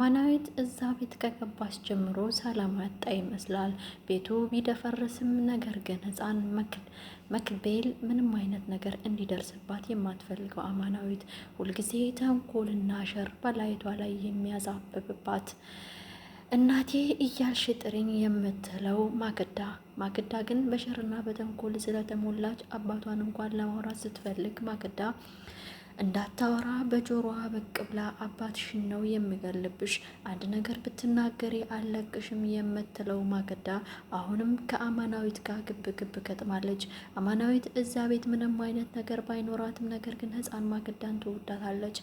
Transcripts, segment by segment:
አማናዊት እዛ ቤት ከገባች ጀምሮ ሰላም ያጣ ይመስላል። ቤቱ ቢደፈርስም ነገር ግን ሕፃን መክቤል ምንም አይነት ነገር እንዲደርስባት የማትፈልገው አማናዊት ሁልጊዜ ተንኮልና ሸር በላይቷ ላይ የሚያዛብብባት እናቴ እያልሽ ጥሪኝ የምትለው ማክዳ ግን በሸርና በተንኮል ስለተሞላች አባቷን እንኳን ለማውራት ስትፈልግ ማክዳ እንዳታወራ በጆሮዋ ብቅ ብላ አባትሽን ነው የምገልብሽ፣ አንድ ነገር ብትናገሪ አለቅሽም የምትለው ማክዳ አሁንም ከአማናዊት ጋር ግብ ገጥማለች። አማናዊት እዛ ቤት ምንም አይነት ነገር ባይኖራትም ነገር ግን ሕፃን ማክዳን ትወዳታለች።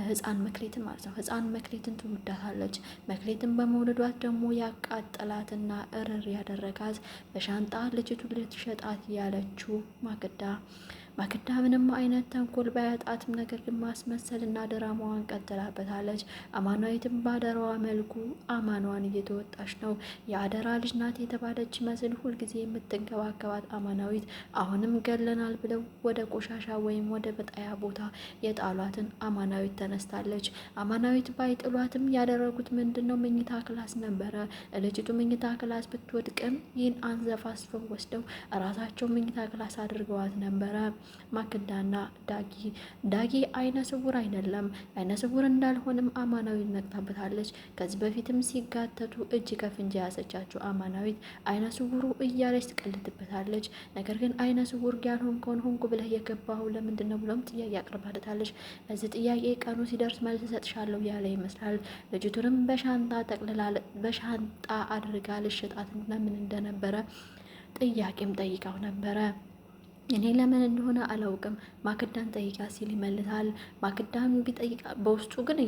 ሕፃን መክሌትን ማለት ነው። ሕፃን መክሌትን ትወዳታለች። መክሌትን በመውደዷት ደግሞ ያቃጠላትና እርር ያደረጋት በሻንጣ ልጅቱን ልትሸጣት ያለችው ማክዳ ምንም አይነት ተንኮል ባያጣትም ነገር ግን ማስመሰልና ድራማዋን ቀጥላበታለች። አማናዊትም በአደራዋ መልኩ አማኗን እየተወጣች ነው። የአደራ ልጅ ናት የተባለች መስል ሁልጊዜ የምትንከባከባት አማናዊት አሁንም ገለናል ብለው ወደ ቆሻሻ ወይም ወደ በጣያ ቦታ የጣሏትን አማናዊት ተነስታለች። አማናዊት ባይጥሏትም ያደረጉት ምንድን ነው? መኝታ ክላስ ነበረ። ልጅቱ መኝታ ክላስ ብትወድቅም ይህን አንዘፋስፈው ወስደው ራሳቸው መኝታ ክላስ አድርገዋት ነበረ። ማክዳና ዳጊ አይነ ስውር አይደለም። አይነ ስውር እንዳልሆንም አማናዊት ነቅታበታለች። ከዚህ በፊትም ሲጋተቱ እጅ ከፍንጅ ያሰቻቸው አማናዊት አይነ ስውሩ እያለች ትቀልድበታለች። ነገር ግን አይነ ስውር ያልሆንከውን ሆንኩ ብለህ የገባኸው ለምንድን ነው ብሎም ጥያቄ አቅርባለታለች። ለዚህ ጥያቄ ቀኑ ሲደርስ መልስ እሰጥሻለሁ ያለ ይመስላል። ልጅቱንም በሻንጣ አድርጋ ልሽጣት ለምን እንደነበረ ጥያቄም ጠይቃው ነበረ። እኔ ለምን እንደሆነ አላውቅም፣ ማክዳን ጠይቃ ሲል ይመልሳል። ማክዳን ቢጠይቃ በውስጡ ግን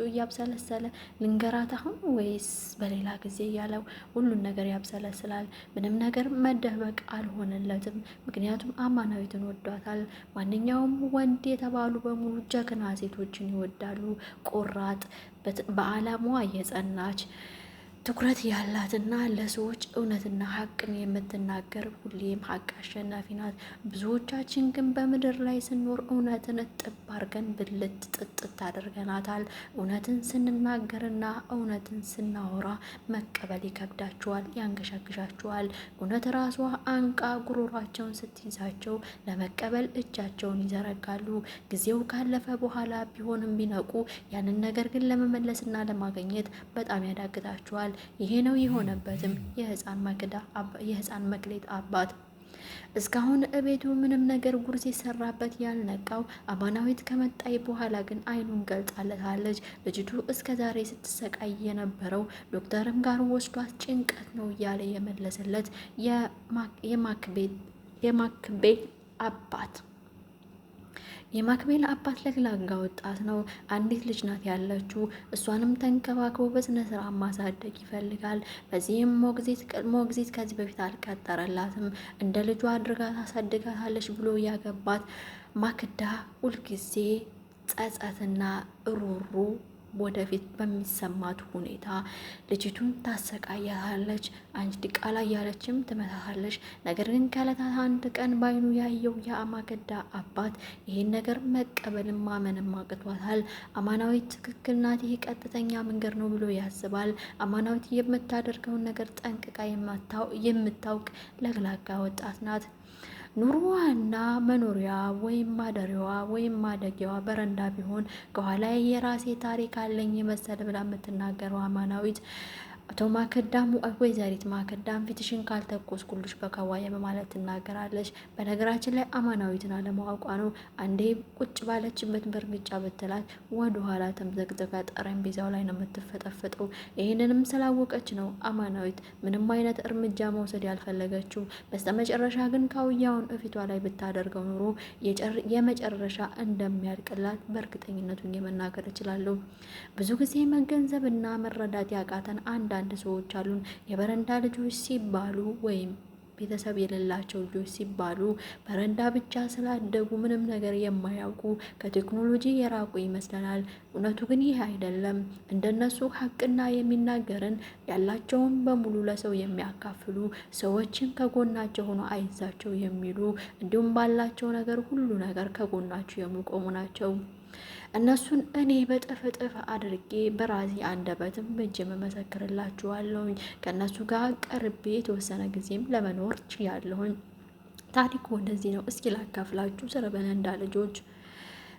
እያብሰለሰለ ልንገራት አሁን ወይስ በሌላ ጊዜ እያለው ሁሉን ነገር ያብሰለስላል። ምንም ነገር መደበቅ አልሆነለትም። ምክንያቱም አማናዊትን ወዷታል። ማንኛውም ወንድ የተባሉ በሙሉ ጀግና ሴቶችን ይወዳሉ። ቆራጥ፣ በዓላማዋ የጸናች ትኩረት ያላትና ለሰዎች እውነትና ሀቅን የምትናገር ሁሌም ሀቅ አሸናፊ ናት። ብዙዎቻችን ግን በምድር ላይ ስንኖር እውነትን እጥብ አድርገን ብልት ጥጥት አድርገናታል። እውነትን ስንናገርና እውነትን ስናወራ መቀበል ይከብዳቸዋል፣ ያንገሻግሻቸዋል። እውነት ራሷ አንቃ ጉሮሯቸውን ስትይዛቸው ለመቀበል እጃቸውን ይዘረጋሉ። ጊዜው ካለፈ በኋላ ቢሆንም ቢነቁ ያንን ነገር ግን ለመመለስና ለማግኘት በጣም ያዳግታቸዋል። ይሄ ነው የሆነበትም የሕፃን መክሌት አባት እስካሁን እቤቱ ምንም ነገር ጉር ሲሰራበት ያልነቃው አማናዊት ከመጣይ በኋላ ግን አይኑን ገልጻለታለች። ልጅቱ እስከ ዛሬ ስትሰቃይ የነበረው ዶክተርም ጋር ወስዷት ጭንቀት ነው እያለ የመለሰለት የማክቤል አባት ለግላጋ ወጣት ነው። አንዲት ልጅ ናት ያለችው። እሷንም ተንከባክቦ በስነ ስርዓት ማሳደግ ይፈልጋል። በዚህም ሞግዚት ከዚህ በፊት አልቀጠረላትም። እንደ ልጇ አድርጋ ታሳድጋታለች ብሎ ያገባት ማክዳ ሁልጊዜ ጸጸትና ሩሩ ወደፊት በሚሰማት ሁኔታ ልጅቱን ታሰቃያታለች። አንቺ ዲቃላ እያለችም ትመታታለች። ነገር ግን ከዕለታት አንድ ቀን ባይኑ ያየው የማክዳ አባት ይሄን ነገር መቀበልም ማመንም አቅቷታል። አማናዊት ትክክል ናት፣ ይሄ ቀጥተኛ መንገድ ነው ብሎ ያስባል። አማናዊት የምታደርገውን ነገር ጠንቅቃ የምታውቅ ለግላጋ ወጣት ናት። ኑሮዋና መኖሪያ ወይም ማደሪያዋ ወይም ማደጊያዋ በረንዳ ቢሆን ከኋላ የራሴ ታሪክ አለኝ የመሰለ ብላ የምትናገረው አማናዊት አቶ ማክዳም ወይዘሪት ማክዳም ፊትሽን ካልተኮስኩልሽ በከዋየ በማለት ትናገራለች። በነገራችን ላይ አማናዊትን አለማወቋ ነው። አንዴ ቁጭ ባለችበት በእርግጫ ብትላት ወደ ኋላ ተምዘግዘጋ ጠረጴዛው ላይ ነው የምትፈጠፍጠው። ይህንንም ስላወቀች ነው አማናዊት ምንም አይነት እርምጃ መውሰድ ያልፈለገችው። በስተመጨረሻ ግን ካውያውን እፊቷ ላይ ብታደርገው ኑሮ የመጨረሻ እንደሚያልቅላት በእርግጠኝነቱን የመናገር እችላለሁ። ብዙ ጊዜ መገንዘብና መረዳት ያቃተን አንዳንድ ሰዎች አሉን። የበረንዳ ልጆች ሲባሉ ወይም ቤተሰብ የሌላቸው ልጆች ሲባሉ በረንዳ ብቻ ስላደጉ ምንም ነገር የማያውቁ ከቴክኖሎጂ የራቁ ይመስለናል። እውነቱ ግን ይህ አይደለም። እንደነሱ ሀቅና የሚናገርን ያላቸውን በሙሉ ለሰው የሚያካፍሉ ሰዎችን ከጎናቸው ሆኖ አይዛቸው የሚሉ እንዲሁም ባላቸው ነገር ሁሉ ነገር ከጎናቸው የሚቆሙ ናቸው። እነሱን እኔ በጥፍ አድርጌ በራሴ አንደበትም በእጅ መመሰክርላችኋለሁኝ። ከእነሱ ጋር ቀርቤ የተወሰነ ጊዜም ለመኖር ችያለሁኝ። ታሪኩ እንደዚህ ነው። እስኪ ላካፍላችሁ ስለ በረንዳ ልጆች።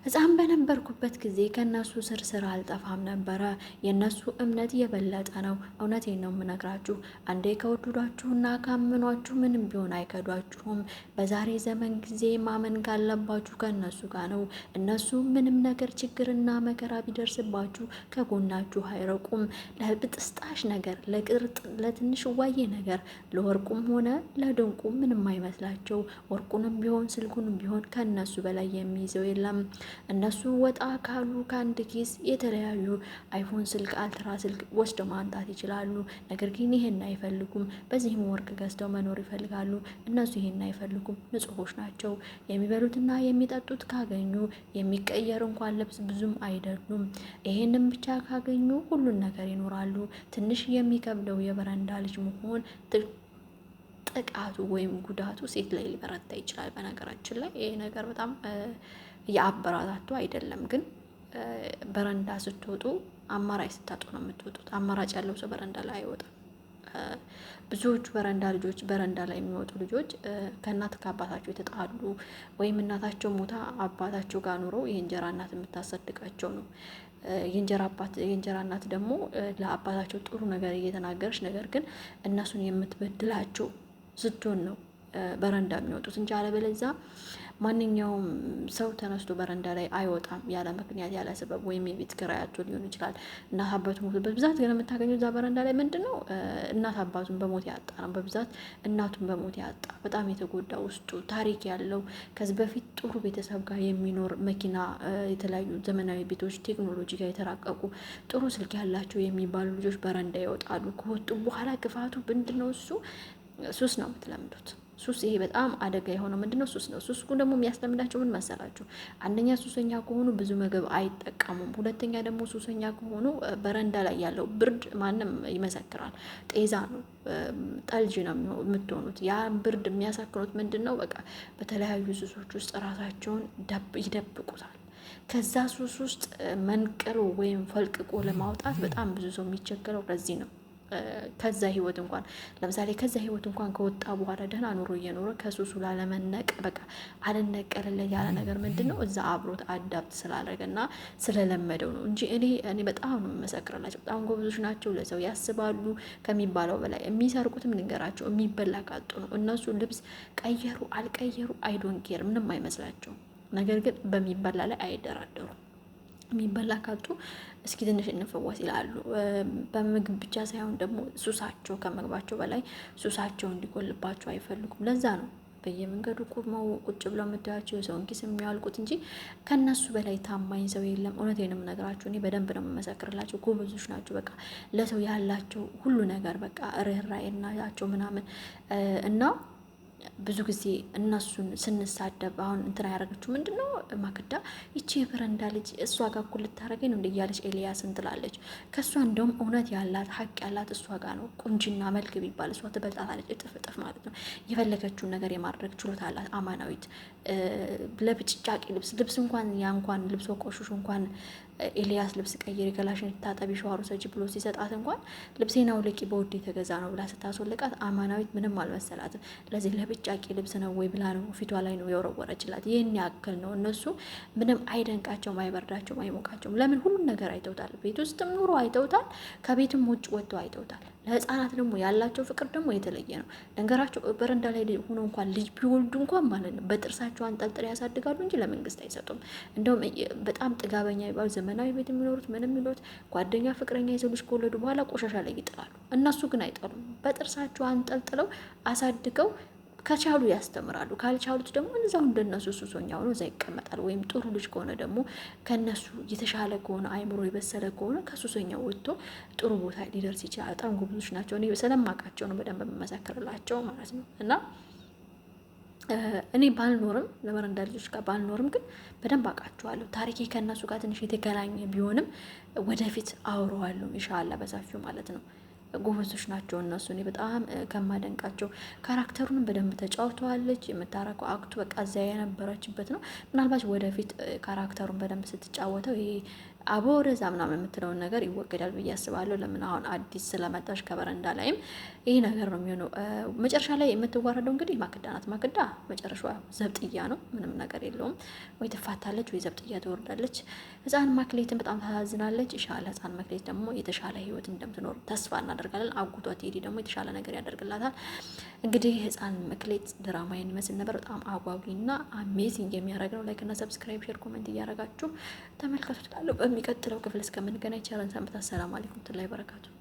ሕፃን በነበርኩበት ጊዜ ከእነሱ ስር አልጠፋም ነበረ። የእነሱ እምነት የበለጠ ነው። እውነቴን ነው የምነግራችሁ። አንዴ ከወደዷችሁና ካመኗችሁ ምንም ቢሆን አይከዷችሁም። በዛሬ ዘመን ጊዜ ማመን ካለባችሁ ከእነሱ ጋር ነው። እነሱ ምንም ነገር ችግርና መከራ ቢደርስባችሁ ከጎናችሁ አይረቁም። ለብጥስጣሽ ነገር፣ ለቅርጥ፣ ለትንሽ ዋዬ ነገር፣ ለወርቁም ሆነ ለድንቁ ምንም አይመስላቸው። ወርቁንም ቢሆን ስልኩንም ቢሆን ከእነሱ በላይ የሚይዘው የለም። እነሱ ወጣ ካሉ ከአንድ ኬስ የተለያዩ አይፎን ስልክ፣ አልትራ ስልክ ወስደው ማምጣት ይችላሉ። ነገር ግን ይሄን አይፈልጉም። በዚህም ወርቅ ገዝተው መኖር ይፈልጋሉ። እነሱ ይሄን አይፈልጉም። ንጹሖች ናቸው። የሚበሉትና የሚጠጡት ካገኙ የሚቀየር እንኳን ልብስ ብዙም አይደሉም። ይሄንን ብቻ ካገኙ ሁሉን ነገር ይኖራሉ። ትንሽ የሚከብደው የበረንዳ ልጅ መሆን ጥቃቱ ወይም ጉዳቱ ሴት ላይ ሊበረታ ይችላል። በነገራችን ላይ ይሄ ነገር በጣም የአበራታቱ አይደለም፣ ግን በረንዳ ስትወጡ አማራጭ ስታጡ ነው የምትወጡት። አማራጭ ያለው ሰው በረንዳ ላይ አይወጣም። ብዙዎቹ በረንዳ ልጆች፣ በረንዳ ላይ የሚወጡ ልጆች ከእናት ከአባታቸው የተጣሉ ወይም እናታቸው ሞታ አባታቸው ጋር ኑረው የእንጀራ እናት የምታሰድቃቸው ነው። የእንጀራ እናት ደግሞ ለአባታቸው ጥሩ ነገር እየተናገረች ነገር ግን እነሱን የምትበድላቸው ስትሆን ነው በረንዳ የሚወጡት እንጂ አለበለዚያ ማንኛውም ሰው ተነስቶ በረንዳ ላይ አይወጣም ያለ ምክንያት ያለ ሰበብ፣ ወይም የቤት ኪራይ አጥቶ ሊሆን ይችላል። እናት አባቱ ሞት በብዛት ግን የምታገኘው እዛ በረንዳ ላይ ምንድን ነው? እናት አባቱን በሞት ያጣ ነው። በብዛት እናቱን በሞት ያጣ በጣም የተጎዳ ውስጡ ታሪክ ያለው ከዚህ በፊት ጥሩ ቤተሰብ ጋር የሚኖር መኪና፣ የተለያዩ ዘመናዊ ቤቶች፣ ቴክኖሎጂ ጋር የተራቀቁ ጥሩ ስልክ ያላቸው የሚባሉ ልጆች በረንዳ ይወጣሉ። ከወጡ በኋላ ክፋቱ ምንድን ነው? እሱ ሱስ ነው የምትለምዱት። ሱስ ይሄ በጣም አደጋ የሆነው ምንድነው? ሱስ ነው። ሱስ ደግሞ የሚያስለምዳቸው ምን መሰላችሁ? አንደኛ ሱሰኛ ከሆኑ ብዙ ምግብ አይጠቀሙም። ሁለተኛ ደግሞ ሱሰኛ ከሆኑ በረንዳ ላይ ያለው ብርድ ማንም ይመሰክራል፣ ጤዛ ነው፣ ጠልጅ ነው የምትሆኑት። ያ ብርድ የሚያሳክኑት ምንድን ነው? በቃ በተለያዩ ሱሶች ውስጥ ራሳቸውን ይደብቁታል። ከዛ ሱስ ውስጥ መንቅሮ ወይም ፈልቅቆ ለማውጣት በጣም ብዙ ሰው የሚቸገረው ለዚህ ነው። ከዛ ህይወት እንኳን ለምሳሌ ከዛ ህይወት እንኳን ከወጣ በኋላ ደህና ኑሮ እየኖረ ከሱሱ ላለመነቅ በቃ አልነቀልለት ያለ ነገር ምንድን ነው እዛ አብሮት አዳፕት ስላደረገ እና ስለለመደው ነው እንጂ እኔ በጣም ነው የምመሰክርላቸው። በጣም ጎበዞች ናቸው። ለሰው ያስባሉ ከሚባለው በላይ። የሚሰርቁትም ልንገራቸው የሚበላ ቃጡ ነው። እነሱ ልብስ ቀየሩ አልቀየሩ አይዶን ኬር ምንም አይመስላቸው። ነገር ግን በሚበላ ላይ አይደራደሩም። የሚበላ ካጡ እስኪ ትንሽ እንፈወስ ይላሉ። በምግብ ብቻ ሳይሆን ደግሞ ሱሳቸው ከመግባቸው በላይ ሱሳቸው እንዲጎልባቸው አይፈልጉም። ለዛ ነው በየመንገዱ ቁመው ቁጭ ብለው የምታያቸው የሰውን ኪስ የሚያልቁት እንጂ ከነሱ በላይ ታማኝ ሰው የለም። እውነቴን ነው የምነግራቸው። እኔ በደንብ ነው የምመሰክርላቸው። ጎበዞች ናቸው። በቃ ለሰው ያላቸው ሁሉ ነገር በቃ ርህራሄ ናቸው ምናምን እና ብዙ ጊዜ እነሱን ስንሳደብ አሁን እንትና ያደረገችው ምንድን ነው ማክዳ ይቺ የበረንዳ ልጅ እሷ ጋር እኮ ልታደርገኝ ነው እያለች ኤልያስን ትላለች። ከእሷ እንደውም እውነት ያላት ሀቅ ያላት እሷ ጋር ነው። ቁንጅና መልክ ቢባል እሷ ትበልጣታለች፣ እጥፍ እጥፍ ማለት ነው። የፈለገችውን ነገር የማድረግ ችሎታ አላት። አማናዊት ለብጭጫቂ ልብስ እንኳን ልብስ ቆሹሽ እንኳን ኤልያስ ልብስ ቀይር ገላሽን ታጠቢ ሸዋሩ ሰጂ ብሎ ሲሰጣት እንኳን ልብሴን አውልቂ በውድ የተገዛ ነው ብላ ስታስወልቃት አማናዊት ምንም አልመሰላትም። ለዚህ ለብጫቂ ልብስ ነው ወይ ብላ ነው ፊቷ ላይ ነው የወረወረችላት። ይህን ያክል ነው። እነሱ ምንም አይደንቃቸውም፣ አይበርዳቸውም፣ አይሞቃቸውም። ለምን? ሁሉም ነገር አይተውታል። ቤት ውስጥም ኑሮ አይተውታል፣ ከቤትም ውጭ ወጥተው አይተውታል። ለህፃናት ደግሞ ያላቸው ፍቅር ደግሞ የተለየ ነው። ነገራቸው በረንዳ ላይ ሆኖ እንኳን ልጅ ቢወልዱ እንኳን ማለት ነው በጥርሳቸው አንጠልጥለው ያሳድጋሉ እንጂ ለመንግስት አይሰጡም። እንደውም በጣም ጥጋበኛ ይባሉ ዘመናዊ ቤት የሚኖሩት ምንም የሚሉት ጓደኛ፣ ፍቅረኛ የሰው ልጅ ከወለዱ በኋላ ቆሻሻ ላይ ይጥላሉ። እነሱ ግን አይጠሉም። በጥርሳቸው አንጠልጥለው አሳድገው ከቻሉ ያስተምራሉ። ካልቻሉት ደግሞ እዛው እንደነሱ ሱሰኛ ሆኖ እዛ ይቀመጣል። ወይም ጥሩ ልጅ ከሆነ ደግሞ ከነሱ የተሻለ ከሆነ አይምሮ የበሰለ ከሆነ ከሱሰኛው ወጥቶ ጥሩ ቦታ ሊደርስ ይችላል። በጣም ጎበዞች ናቸው። እኔ ስለማውቃቸው ነው በደንብ የምመሰክርላቸው ማለት ነው። እና እኔ ባልኖርም ለበረንዳ ልጆች ጋር ባልኖርም ግን በደንብ አውቃቸዋለሁ። ታሪኬ ከእነሱ ጋር ትንሽ የተገናኘ ቢሆንም ወደፊት አውረዋለሁ ኢንሻአላህ በሰፊው ማለት ነው። ጎበዞች ናቸው እነሱ። እኔ በጣም ከማደንቃቸው ካራክተሩንም በደንብ ተጫውተዋለች። የምታረገው አክቱ በቃ እዚያ የነበረችበት ነው። ምናልባት ወደፊት ካራክተሩን በደንብ ስትጫወተው ይሄ አቦ ወደዛ ምናምን የምትለውን ነገር ይወገዳል ብዬ አስባለሁ። ለምን አሁን አዲስ ስለመጣች ከበረንዳ ላይም ይህ ነገር ነው የሚሆነው። መጨረሻ ላይ የምትዋረደው እንግዲህ ማክዳ ናት። ማክዳ መጨረሻዋ ዘብጥያ ነው፣ ምንም ነገር የለውም። ወይ ትፋታለች ወይ ዘብጥያ ትወርዳለች። ህፃን ማክሌትን በጣም ታሳዝናለች። ይሻለ ህፃን ማክሌት ደግሞ የተሻለ ህይወት እንደምትኖር ተስፋ እናደርጋለን። አጉቷ ቴዲ ደግሞ የተሻለ ነገር ያደርግላታል። እንግዲህ ህፃን ማክሌት ድራማዬን ይመስል ነበር። በጣም አጓጊና አሜዚንግ የሚያደርግ ነው። ላይክ እና ሰብስክራይብ፣ ሼር፣ ኮሜንት እያደረጋችሁ ተመልከቱት። ላለው በሚቀጥለው ክፍል እስከምንገናኝ ቸርን ሰንብት። አሰላሙ አለይኩም ወራህመቱላሂ ወበረካቱ።